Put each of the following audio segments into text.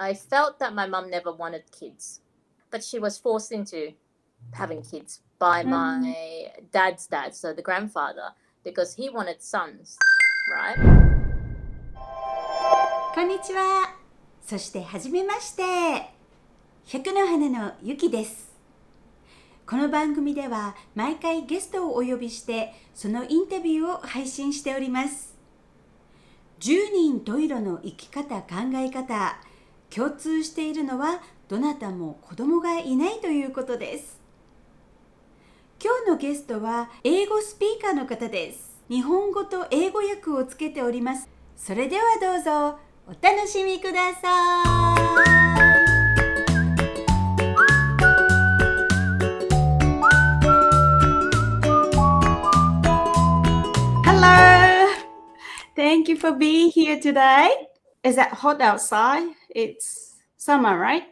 I felt that my mum never wanted kids, but she was forced into having kids by my dad's dad, so the grandfather, because he wanted sons, right? こんにちは。そしてはじめまして。百の花のゆきです。この番組では毎回ゲストをお呼びしてそのインタビューを配信しております。十人十色の生き方考え方、共通しているのはどなたも子供がいないということです。今日のゲストは英語スピーカーの方です。日本語と英語訳をつけております。それではどうぞお楽しみください。Hello! Thank you for being here today. Is it hot outside? It's summer, right?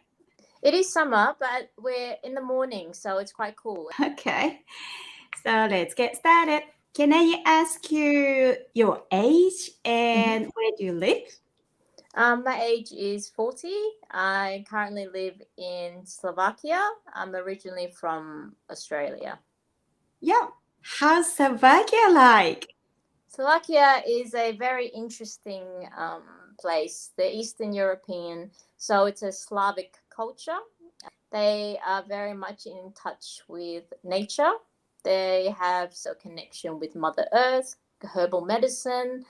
It is summer, but we're in the morning, so it's quite cool. Okay, so let's get started. Can I ask you your age and where do you live? My age is 40. I currently live in Slovakia. I'm originally from Australia. Yeah. How's Slovakia like? Slovakia is a very interesting place. They're Eastern European, so it's a Slavic culture. They are very much in touch with nature. They have a connection with Mother Earth, herbal medicine,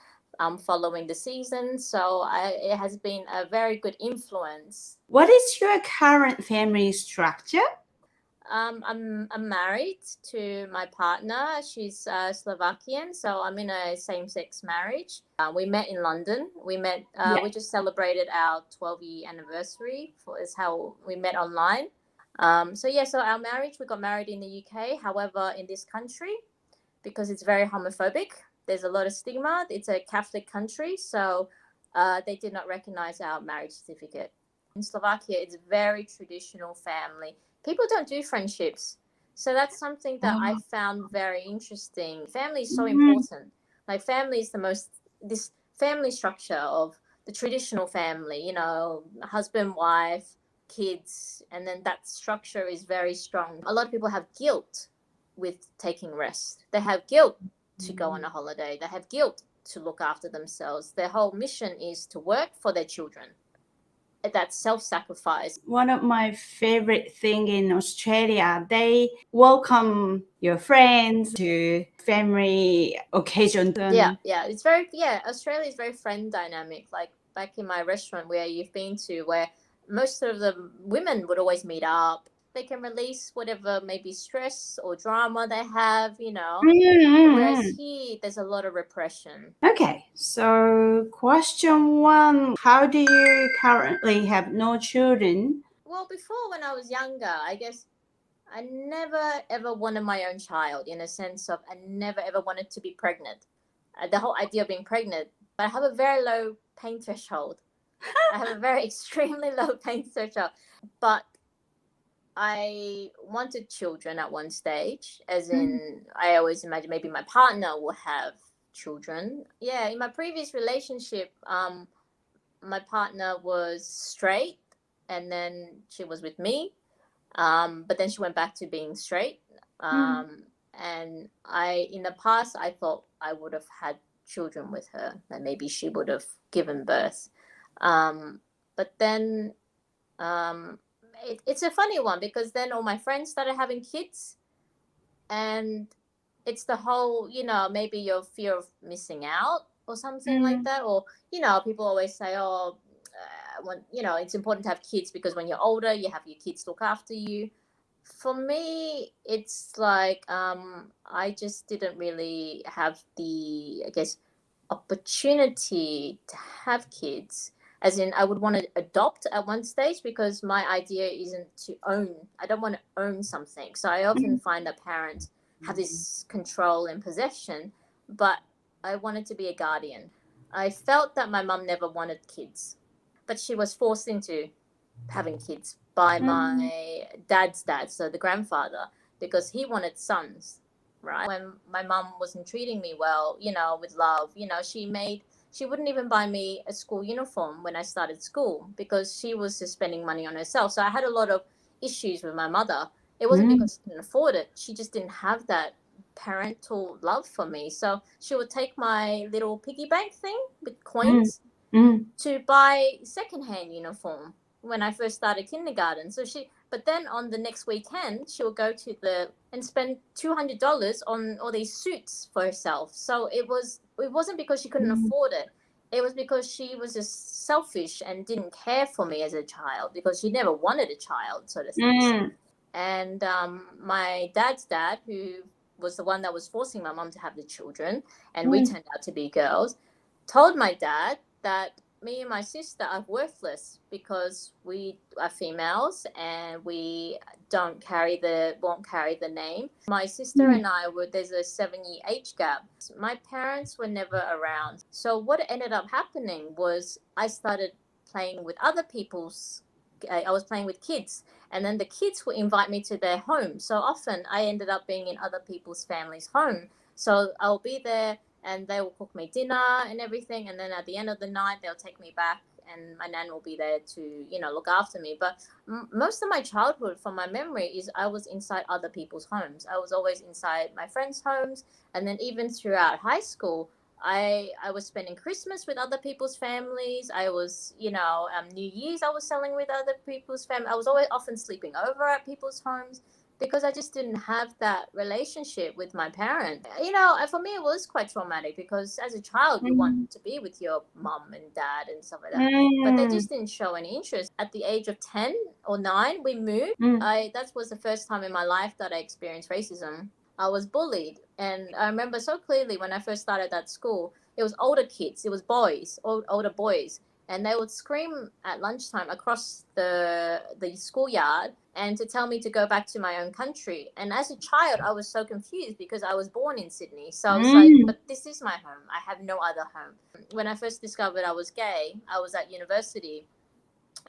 following the seasons. So it has been a very good influence. What is your current family structure? I'm married to my partner. She's Slovakian, so I'm in a same-sex marriage. We met in London. We just celebrated our 12-year anniversary. Is how we met online. So our marriage, we got married in the UK. However, in this country, because it's very homophobic, there's a lot of stigma. It's a Catholic country, so they did not recognize our marriage certificate. In Slovakia, it's a very traditional family. People don't do friendships. So that's something that I found very interesting. Family is so important. Like family is this family structure of the traditional family, husband, wife, kids, and then that structure is very strong. A lot of people have guilt with taking rest. They have guilt to go on a holiday. They have guilt to look after themselves. Their whole mission is to work for their children. That's self-sacrifice. One of my favorite thing in Australia, they welcome your friends to family occasion. It's Australia is very friend dynamic. Like back in my restaurant where you've been to, where most of the women would always meet up. They can release whatever maybe stress or drama they have, Whereas here, there's a lot of repression. Okay, so question one, how do you currently have no children? Well, before when I was younger, I guess I never ever wanted my own child in a sense of I never ever wanted to be pregnant. The whole idea of being pregnant, but I have a very low pain threshold. I have a very extremely low pain threshold, but I wanted children at one stage, as in I always imagine maybe my partner will have children. Yeah, in my previous relationship, my partner was straight and then she was with me, but then she went back to being straight. And in the past, I thought I would have had children with her, that maybe she would have given birth. But then it's a funny one because then all my friends started having kids and it's the whole, maybe your fear of missing out or something like that. Or, people always say, it's important to have kids because when you're older, you have your kids look after you. For me, it's like I just didn't really have the, opportunity to have kids. As in, I would want to adopt at one stage because my idea isn't to own. I don't want to own something. So I often find that parents have this control and possession, but I wanted to be a guardian. I felt that my mum never wanted kids, but she was forced into having kids by my dad's dad, so the grandfather, because he wanted sons, right? When my mum wasn't treating me well, with love, she made she wouldn't even buy me a school uniform when I started school because she was just spending money on herself. So I had a lot of issues with my mother. It wasn't because she couldn't afford it. She just didn't have that parental love for me. So she would take my little piggy bank thing with coins to buy secondhand uniform when I first started kindergarten. But then on the next weekend, she would go to and spend $200 on all these suits for herself. So it wasn't because she couldn't afford it. It was because she was just selfish and didn't care for me as a child because she never wanted a child, so to speak. And my dad's dad, who was the one that was forcing my mom to have the children, and we turned out to be girls, told my dad that me and my sister are worthless because we are females and we won't carry the name. My sister and I there's a 7-year age gap. My parents were never around. So what ended up happening was I started playing with other people's, I was playing with kids, and then the kids would invite me to their home. So often I ended up being in other people's families' home. So I'll be there and they will cook me dinner and everything. And then at the end of the night, they'll take me back and my nan will be there to, look after me. But most of my childhood, from my memory, is I was inside other people's homes. I was always inside my friends' homes. And then even throughout high school, I was spending Christmas with other people's families. I was, New Year's I was selling with other people's family. I was always often sleeping over at people's homes because I just didn't have that relationship with my parents. For me, it was quite traumatic because as a child, you want to be with your mom and dad and stuff like that. But they just didn't show any interest. At the age of 10 or 9, we moved. That was the first time in my life that I experienced racism. I was bullied. And I remember so clearly when I first started at school, it was older kids. It was boys, older boys. And they would scream at lunchtime across the schoolyard and to tell me to go back to my own country. And as a child, I was so confused because I was born in Sydney. So I was like, but this is my home. I have no other home. When I first discovered I was gay, I was at university.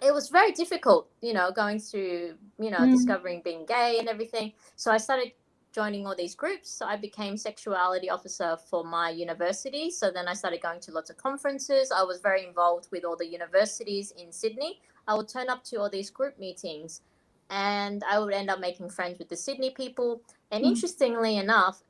It was very difficult, going through, discovering being gay and everything. So I started joining all these groups. So I became sexuality officer for my university. So then I started going to lots of conferences. I was very involved with all the universities in Sydney. I would turn up to all these group meetings and I would end up making friends with the Sydney people. And interestingly enough,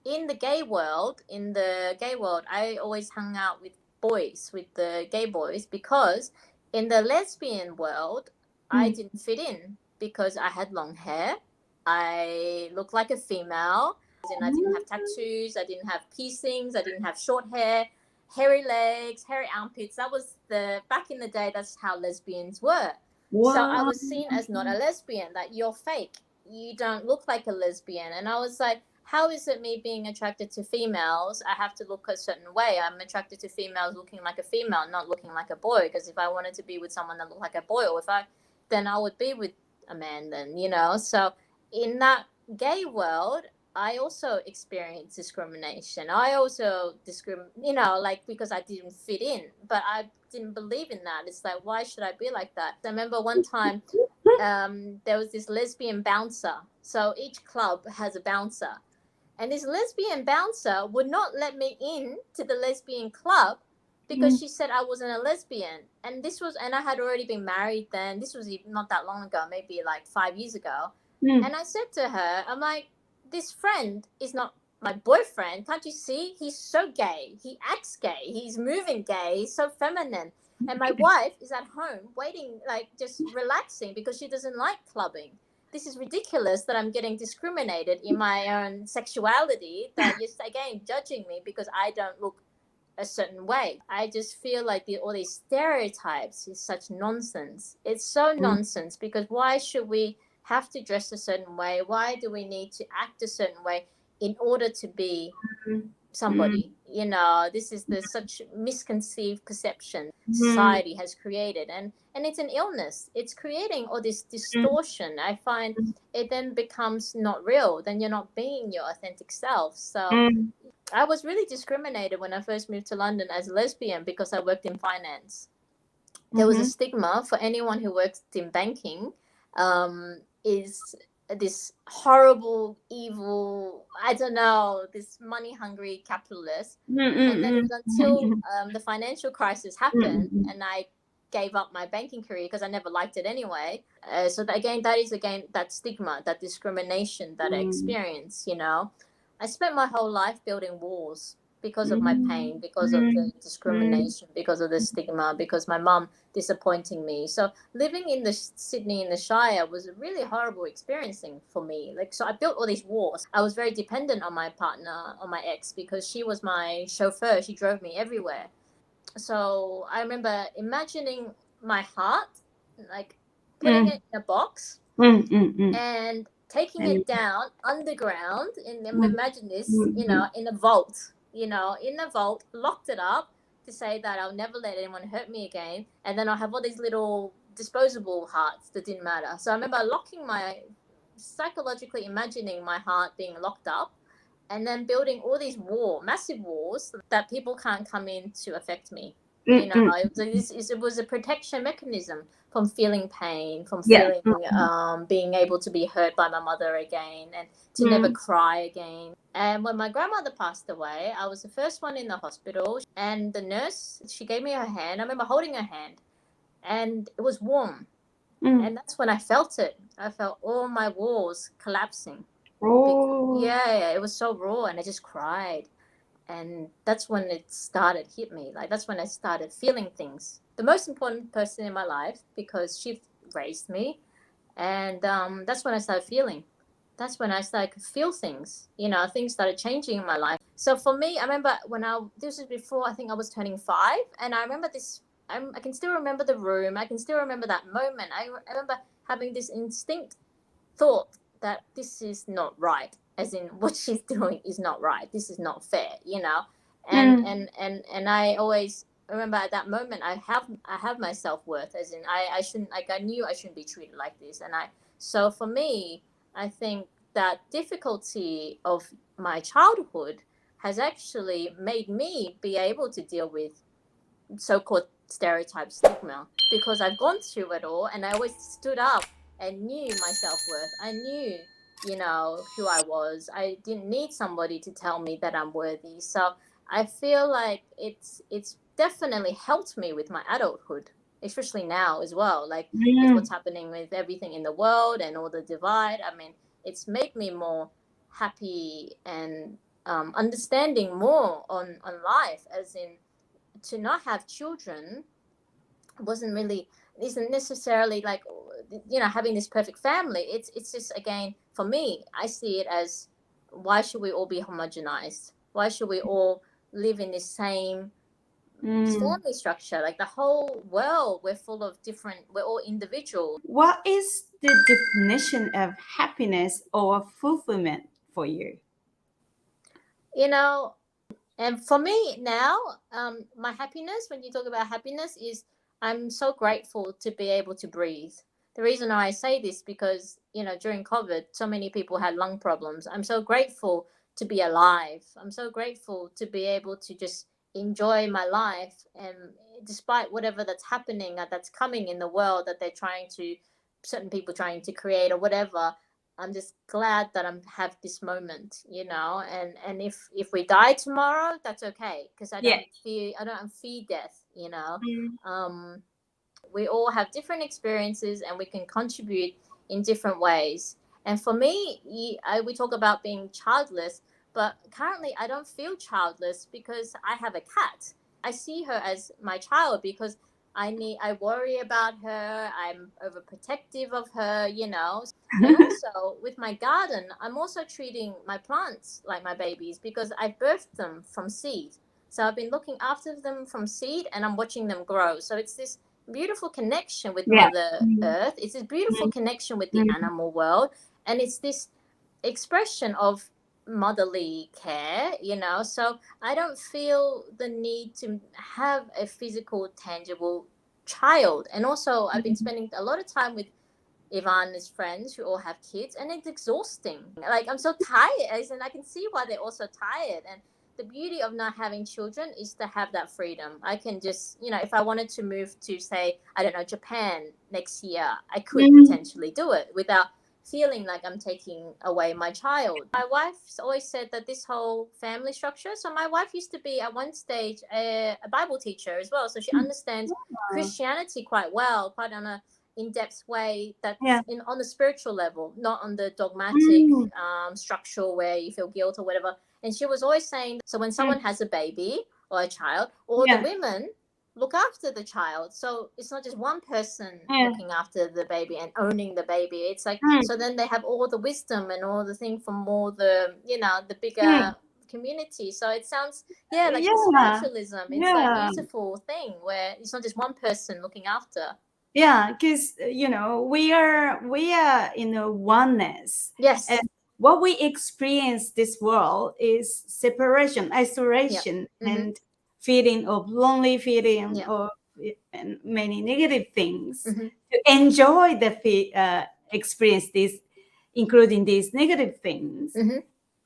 in the gay world, I always hung out with boys, with the gay boys, because in the lesbian world, I didn't fit in because I had long hair. I looked like a female, and I didn't have tattoos, I didn't have piercings, I didn't have short hair, hairy legs, hairy armpits. That was back in the day, that's how lesbians were. Wow. So I was seen as not a lesbian, that you're fake, you don't look like a lesbian. And I was like, how is it me being attracted to females, I have to look a certain way? I'm attracted to females looking like a female, not looking like a boy, because if I wanted to be with someone that looked like a boy, then I would be with a man then, So in that gay world, I also experienced discrimination. I also because I didn't fit in, but I didn't believe in that. It's like, why should I be like that? I remember one time there was this lesbian bouncer. So each club has a bouncer. And this lesbian bouncer would not let me in to the lesbian club because she said I wasn't a lesbian. And I had already been married then. This was not that long ago, maybe like 5 years ago. And I said to her, I'm like, this friend is not my boyfriend. Can't you see? He's so gay. He acts gay. He's moving gay. He's so feminine. And my wife is at home waiting, like just relaxing because she doesn't like clubbing. This is ridiculous that I'm getting discriminated in my own sexuality, that you're again judging me because I don't look a certain way. I just feel like all these stereotypes is such nonsense. It's so nonsense because why should we have to dress a certain way? Why do we need to act a certain way in order to be somebody? This is such misconceived perception society has created, and it's an illness. It's creating all this distortion. I find it then becomes not real. Then you're not being your authentic self. So I was really discriminated when I first moved to London as a lesbian because I worked in finance. There was a stigma for anyone who works in banking. this horrible, evil, I don't know, this money-hungry capitalist. And then it was until the financial crisis happened, and I gave up my banking career because I never liked it anyway. So that is that stigma, that discrimination that I experienced. I spent my whole life building walls because of my pain, because of the discrimination, because of the stigma, because my mum disappointing me. So living in Sydney in the Shire was a really horrible experiencing for me. So I built all these walls. I was very dependent on my partner, on my ex, because she was my chauffeur. She drove me everywhere. So I remember imagining my heart, like putting it in a box and taking it down underground. And imagine this, in a vault. In a vault, locked it up to say that I'll never let anyone hurt me again. And then I'll have all these little disposable hearts that didn't matter. So I remember psychologically imagining my heart being locked up, and then building all these massive walls that people can't come in to affect me. It was a protection mechanism from feeling pain, from feeling being able to be hurt by my mother again, and to never cry again. And when my grandmother passed away, I was the first one in the hospital, and the nurse, she gave me her hand. I remember holding her hand, and it was warm. And that's when I felt it. I felt all my walls collapsing. It was so raw, and I just cried. And that's when it started hit me. That's when I started feeling things. The most important person in my life, because she raised me, and that's when I started feeling. That's when I started to feel things. Things started changing in my life. So for me, I remember this was before I think I was turning 5, and I remember this. I can still remember the room. I can still remember that moment. I remember having this instinct thought that this is not right, as in what she's doing is not right. This is not fair, And I always remember at that moment I have my self-worth, as in I shouldn't, I knew I shouldn't be treated like this. So for me, I think that difficulty of my childhood has actually made me be able to deal with so-called stereotype stigma, because I've gone through it all, and I always stood up and knew my self-worth. I knew, who I was. I didn't need somebody to tell me that I'm worthy. So I feel like it's definitely helped me with my adulthood, especially now as well, with what's happening with everything in the world and all the divide. I mean, it's made me more happy and understanding more on life, as in to not have children isn't necessarily having this perfect family. It's just, again, for me, I see it as, why should we all be homogenized? Why should we all live in the same family structure? The whole world, we're all individual. What is the definition of happiness or fulfillment for you? And for me now, my happiness, when you talk about happiness, is I'm so grateful to be able to breathe. The reason why I say this, because, during COVID, so many people had lung problems. I'm so grateful to be alive. I'm so grateful to be able to just enjoy my life. And despite whatever that's happening, that's coming in the world, that certain people trying to create or whatever, I'm just glad that I have this moment, and if we die tomorrow, that's okay, because I don't fear death, We all have different experiences, and we can contribute in different ways. And for me, we talk about being childless, but currently I don't feel childless because I have a cat. I see her as my child because I worry about her. I'm overprotective of her, And also with my garden, I'm also treating my plants like my babies, because I birthed them from seed. So I've been looking after them from seed, and I'm watching them grow. So it's this beautiful connection with Mother Earth. It's this beautiful connection with the animal world. And it's this expression of motherly care, So I don't feel the need to have a physical, tangible child. And also I've been spending a lot of time with Ivana's friends who all have kids, and it's exhausting. I'm so tired, and I can see why they're also tired. And the beauty of not having children is to have that freedom. I can just, if I wanted to move to, say, I don't know, Japan next year, I could potentially do it without feeling like I'm taking away my child. My wife's always said that this whole family structure. So my wife used to be at one stage a Bible teacher as well. So she understands Christianity quite well, quite on a in-depth way that's on the spiritual level, not on the dogmatic structural where you feel guilt or whatever. And she was always saying, so when someone has a baby or a child, all the women look after the child. So it's not just one person looking after the baby and owning the baby. It's like, so then they have all the wisdom and all the thing from all the, the bigger community. So it sounds, like the spiritualism. It's like a beautiful thing where it's not just one person looking after. Yeah, because, we are in a oneness. Yes. And what we experience this world is separation, isolation, and feeling of lonely feeling of and many negative things. To enjoy the experience this, including these negative things.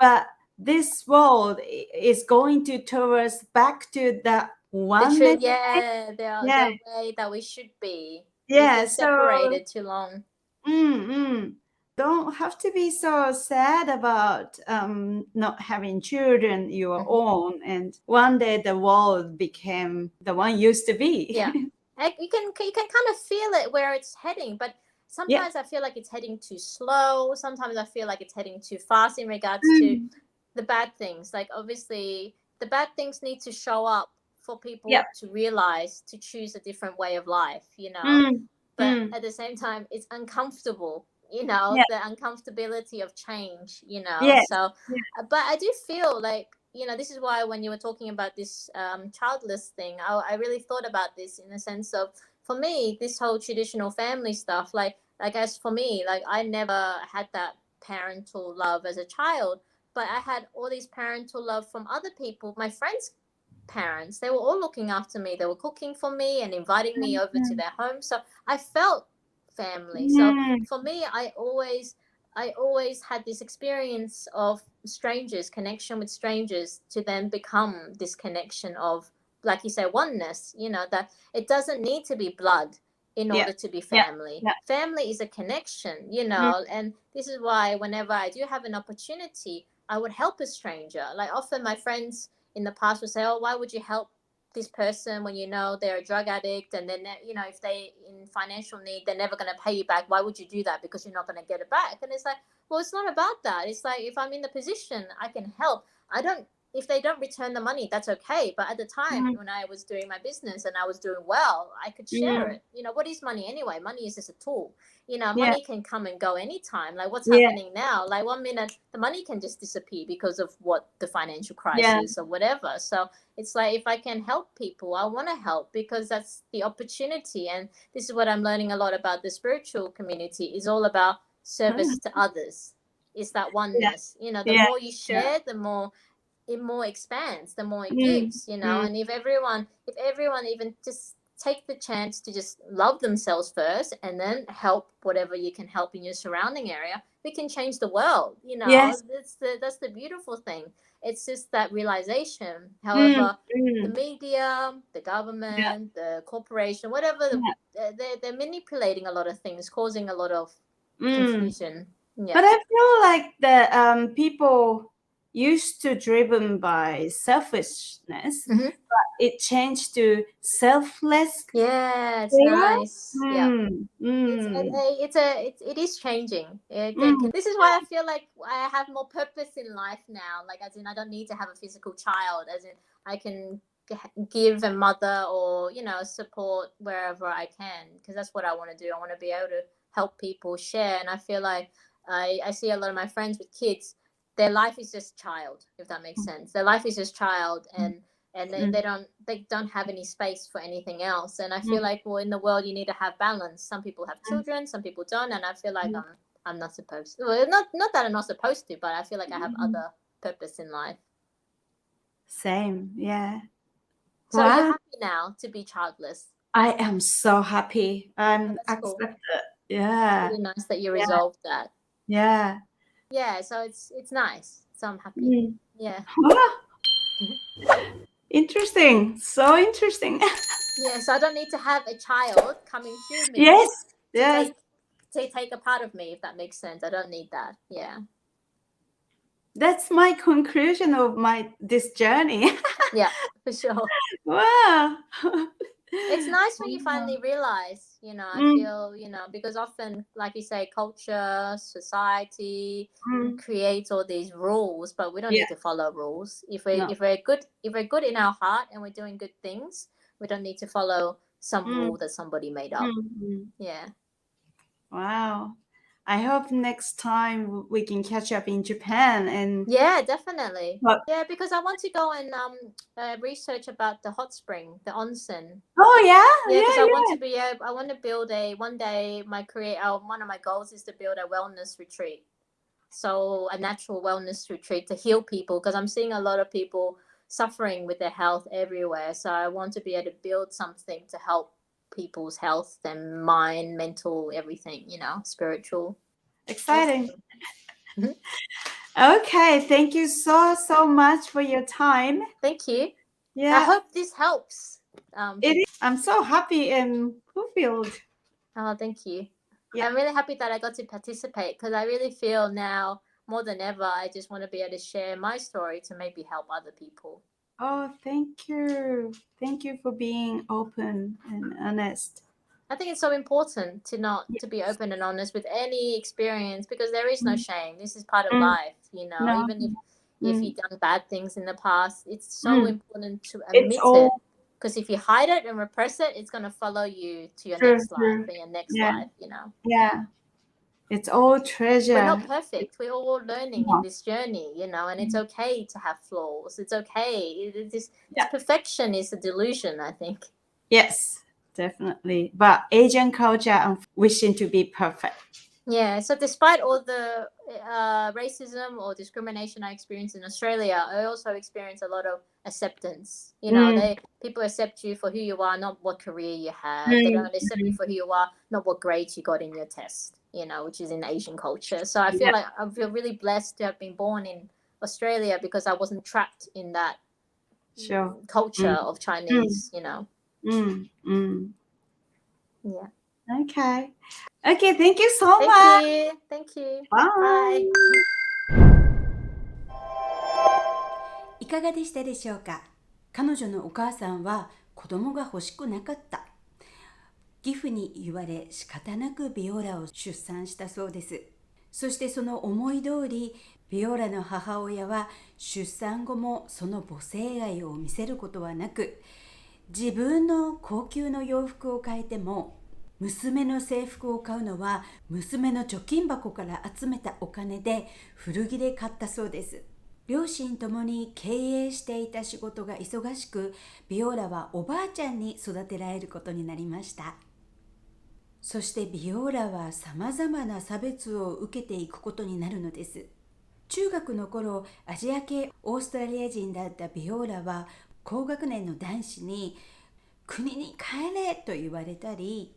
But this world is going towards back to the oneness. The way that we should be. We've been separated too long. Don't have to be so sad about not having children your own, and one day the world became the one used to be. You can kind of feel it where it's heading, but sometimes I feel like it's heading too slow. Sometimes I feel like it's heading too fast in regards to the bad things. Like obviously the bad things need to show up for people to realize, to choose a different way of life, but at the same time it's uncomfortable, the uncomfortability of change, so but I do feel like, this is why when you were talking about this childless thing, I really thought about this in the sense of, for me, this whole traditional family stuff, like as for me, like I never had that parental love as a child, but I had all these parental love from other people, my friends' parents. They were all looking after me. They were cooking for me and inviting me over to their home. So I felt family. So for me, I always had this experience of strangers, connection with strangers, to then become this connection of, like you say, oneness, that it doesn't need to be blood in order to be family. Family is a connection, and this is why whenever I do have an opportunity, I would help a stranger. Like often my friends in the past would say, oh, why would you help this person when they're a drug addict, and then if they in financial need, they're never going to pay you back. Why would you do that? Because you're not going to get it back. And it's like, well, it's not about that. It's like, if I'm in the position, I can help. If they don't return the money, that's okay. But at the time when I was doing my business and I was doing well, I could share it. What is money anyway? Money is just a tool. Money can come and go anytime. Like what's happening now? Like 1 minute, the money can just disappear because of the financial crisis or whatever. So it's like, if I can help people, I want to help, because that's the opportunity. And this is what I'm learning a lot about the spiritual community, is all about service to others. It's that oneness. The more you share, the more it more expands, the more it gives, and if everyone even just take the chance to just love themselves first and then help whatever you can help in your surrounding area, we can change the world. That's the beautiful thing. It's just that realization. However, the media, the government, the corporation, whatever, they're manipulating a lot of things, causing a lot of confusion. But I feel like the people used to driven by selfishness, but it changed to selfless. Yeah, it's nice. It is changing. This is why I feel like I have more purpose in life now. Like, as in, I don't need to have a physical child. As in, I can give and mother or support wherever I can, because that's what I want to do. I want to be able to help people, share, and I feel like I see a lot of my friends with kids. Their life is just child, if that makes sense. Their life is just child, and they don't have any space for anything else. And I feel like, well, in the world you need to have balance. Some people have children, some people don't, and I feel like I'm not supposed to. Well, not that I'm not supposed to, but I feel like I have other purpose in life. Same, yeah. So you're happy now to be childless? I am so happy. I'm accepted. Cool. Yeah. It's really nice that you resolved that. Yeah. Yeah, so it's nice. So I'm happy. Yeah. Interesting. So interesting. Yeah, so I don't need to have a child coming through me. Yes. take a part of me, if that makes sense. I don't need that. Yeah. That's my conclusion of this journey. Yeah, for sure. Wow. It's nice when you finally realize, I feel, because often, like you say, culture, society creates all these rules, but we don't need to follow rules. If we're good in our heart and we're doing good things, we don't need to follow some rule that somebody made up. Yeah. Wow. I hope next time we can catch up in Japan and yeah, definitely. Yeah, because I want to go and research about the hot spring, the onsen. Oh yeah, because I want to build one day my career. One of my goals is to build a wellness retreat, so a natural wellness retreat to heal people, because I'm seeing a lot of people suffering with their health everywhere. So I want to be able to build something to help people's health and mind, mental, everything, spiritual. Exciting. Okay, thank you so much for your time. Thank you. Yeah, I hope this helps. It is. I'm so happy and fulfilled. Oh, thank you. Yeah. I'm really happy that I got to participate, because I really feel now more than ever I just want to be able to share my story to maybe help other people. Oh, thank you. Thank you for being open and honest. I think it's so important to be open and honest with any experience, because there is no shame. This is part of life, No. Even if you've done bad things in the past, it's so important to admit it. Because if you hide it and repress it, it's going to follow you to your next life and your next life, Yeah. It's all treasure. We're not perfect. We're all learning in this journey, and it's okay to have flaws. It's okay. This perfection is a delusion, I think. Yes, definitely. But Asian culture, I'm wishing to be perfect. Yeah, so despite all the racism or discrimination I experienced in Australia, I also experienced a lot of acceptance. People accept you for who you are, not what career you have. They don't accept you for who you are, not what grades you got in your test, which is in Asian culture. So I feel I feel really blessed to have been born in Australia, because I wasn't trapped in that culture of Chinese, Yeah. Okay, thank you so much. Thank you. Bye. Bye. いかがでしたでしょうか。彼女のお母さんは子供が欲しくなかった。義父に言われ仕方なくビオラを出産したそうです。そしてその思い通り、ビオラの母親は出産後もその母性愛を見せることはなく、自分の高級の洋服を買えても、娘の制服を買うのは娘の貯金箱から集めたお金で古着で買ったそうです。両親ともに経営していた仕事が忙しく、ビオラはおばあちゃんに育てられることになりました。そしてビオラはさまざまな差別を受けていくことになるのです。中学の頃、アジア系オーストラリア人だったビオラは高学年の男子に国に帰れと言われたり、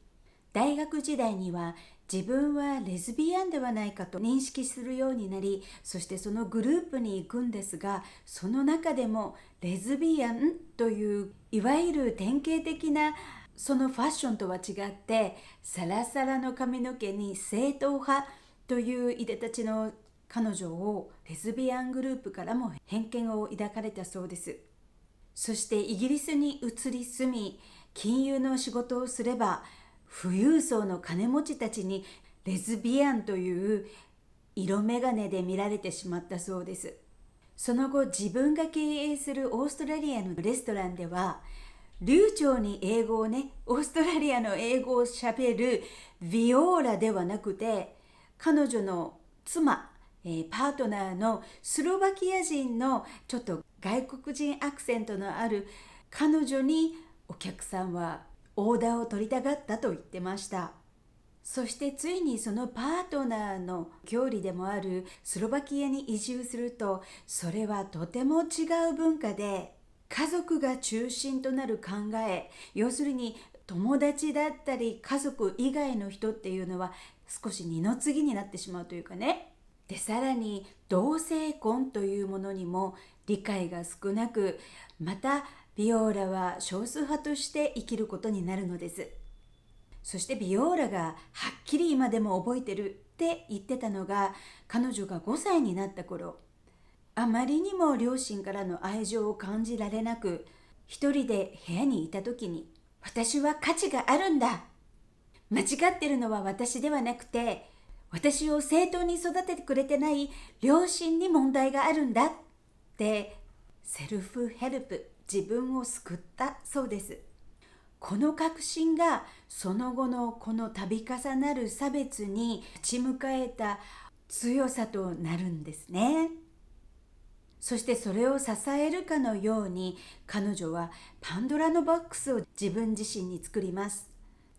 大学時代には自分はレズビアンではないかと認識するようになり、そしてそのグループに行くんですが、その中でもレズビアンといういわゆる典型的なそのファッションとは違って、サラサラの髪の毛に正統派といういでたちの彼女をレズビアングループからも偏見を抱かれたそうです。そしてイギリスに移り住み、金融の仕事をすれば、富裕層の金持ちたちにレズビアンという色眼鏡で見られてしまったそうです。その後、自分が経営するオーストラリアのレストランでは、流暢に英語をオーストラリアの英語をしゃべるビオーラではなくて、彼女の妻、パートナーのスロバキア人のちょっと外国人アクセントのある彼女にお客さんはオーダーを取りたがったと言ってました。そしてついにそのパートナーの郷里でもあるスロバキアに移住すると、それはとても違う文化で、家族が中心となる考え、要するに友達だったり家族以外の人っていうのは少し二の次になってしまうというかね。で、さらに同性婚というものにも理解が少なく、またビオーラは少数派として生きることになるのです。そしてビオラがはっきり今でも覚えてるって言ってたのが、彼女が5歳になった頃、あまりにも両親からの愛情を感じられなく、一人で部屋にいた時に、私は価値があるんだ。間違ってるのは私ではなくて、私を正当に育ててくれてない両親に問題があるんだってセルフヘルプ、自分を救ったそうです。この確信がその後のこの度重なる差別に立ち向かえた強さとなるんですね。そしてそれを支えるかのように、彼女はパンドラのボックスを自分自身に作ります。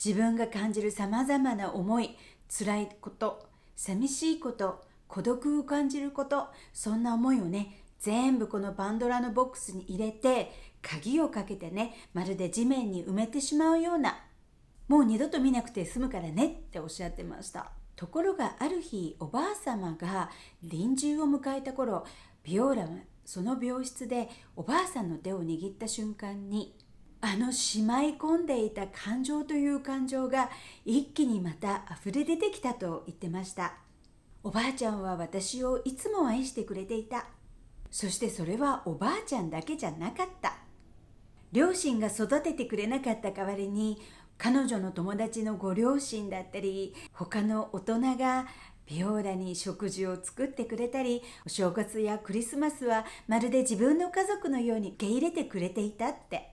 自分が感じるさまざまな思い、辛いこと、寂しいこと、孤独を感じること、そんな思いをね、全部このパンドラのボックスに入れて、鍵をかけてね、まるで地面に埋めてしまうような、もう二度と見なくて済むからねっておっしゃってました。ところがある日、おばあ様が臨終を迎えた頃、ビオラはその病室でおばあさんの手を握った瞬間に、しまい込んでいた感情という感情が一気にまた溢れ出てきたと言ってました。おばあちゃんは私をいつも愛してくれていた。そしてそれはおばあちゃんだけじゃなかった。両親が育ててくれなかった代わりに、彼女の友達のご両親だったり、他の大人がビオラに食事を作ってくれたり、お正月やクリスマスはまるで自分の家族のように受け入れてくれていたって。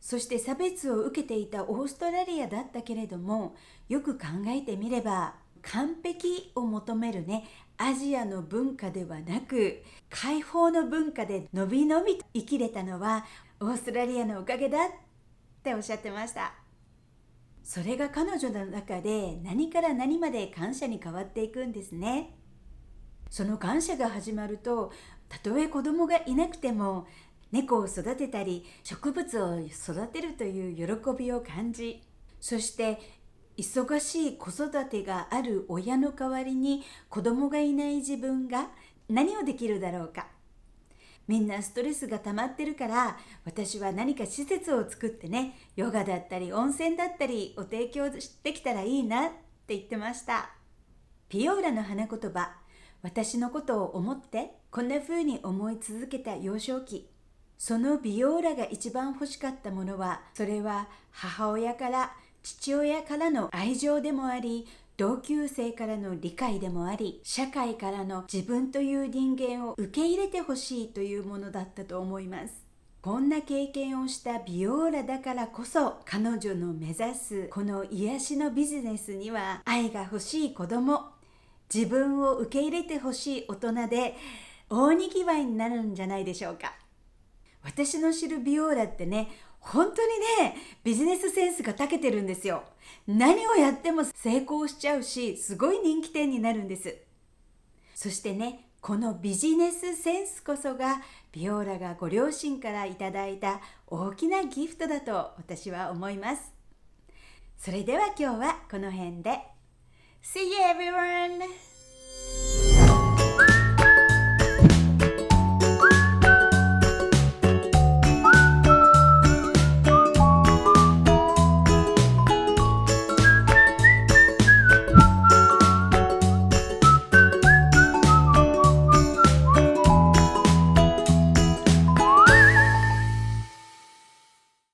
そして差別を受けていたオーストラリアだったけれども、よく考えてみれば完璧を求めるね、アジアの文化ではなく、解放の文化でのびのびと生きれたのはオーストラリアのおかげだっておっしゃってました。それが彼女の中で何から何まで感謝に変わっていくんですね。その感謝が始まると、たとえ子供がいなくても猫を育てたり植物を育てるという喜びを感じ、そして忙しい子育てがある親の代わりに子供がいない自分が何をできるだろうか。みんなストレスが溜まってるから、私は何か施設を作ってね、ヨガだったり温泉だったりを提供できたらいいなって言ってました。ピオーラの花言葉、私のことを思ってこんな風に思い続けた幼少期。そのビオーラが一番欲しかったものは、それは母親から父親からの愛情でもあり、同級生からの理解でもあり、社会からの自分という人間を受け入れてほしいというものだったと思います。こんな経験をしたビオーラだからこそ、彼女の目指すこの癒しのビジネスには、愛が欲しい子供、自分を受け入れてほしい大人で大にぎわいになるんじゃないでしょうか。私の知るビオーラってね、本当にね、ビジネスセンスが長けてるんですよ。何をやっても成功しちゃうし、すごい人気店になるんです。そしてね、このビジネスセンスこそがビオーラがご両親からいただいた大きなギフトだと私は思います。それでは今日はこの辺で。See you everyone!